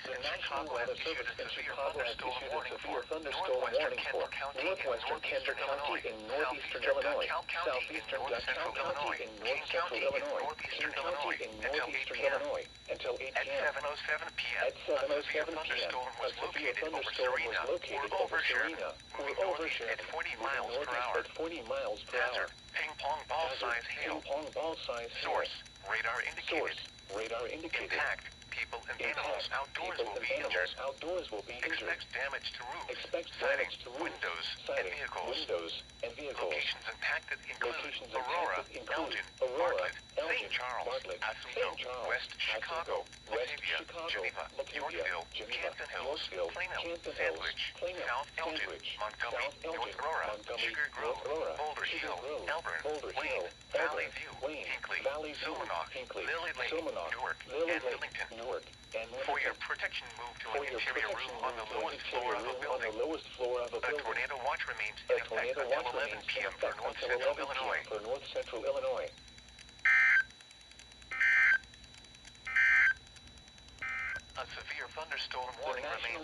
The National Weather Service in Chicago has issued a severe thunderstorm warning for northwestern Kent County in northeastern Illinois, southeastern DuPage County in north-central Illinois, King County in northeastern Illinois, until 8 p.m. At 7:07 p.m., a severe thunderstorm was located over Serena, moving northeast at 40 miles per hour. At 40 miles per hour. Ping pong ball size hail. Ping pong ball size hail. Source, radar indicated. Radar indicated. Impact, people and animals outdoors will be injured. Expect damage to roofs, Expect siding, damage to roofs, windows, and siding, vehicles. windows, and vehicles. Locations impacted include Locations Aurora, impacted include Elgin, Aurora, Bartlett, Elgin, St. Charles, Bartlett, Oswego, St. Charles, West Chicago, Oswego, West Batavia, Chicago, Geneva, Batavia, Yorkville, Geneva, Canton Hills, Yorkville, Plano, Canton Hills, Sandwich, Plano, South Elgin, Sandwich, Montgomery, South Elgin, North Aurora, Montgomery, Sugar Grove, North Aurora, Boulder Sugar Hill, Grove, Elburn, Boulder Wayne, Hill, Valley Elburn, View, Wayne, Hinkley, Valley View, Silmanock, Hinkley, Lily Lake, Silmanock, Newark, Lily and Lake, Millington. Newark, and For your Millington. protection, move to For an your interior protection, room on the move to an lowest floor interior of a room on the building. lowest floor of a A building. tornado watch remains A in effect tornado until watch 11 remains in p.m. effect for north until central 11 Illinois. p.m. for north central Illinois. A severe thunderstorm The warning National remains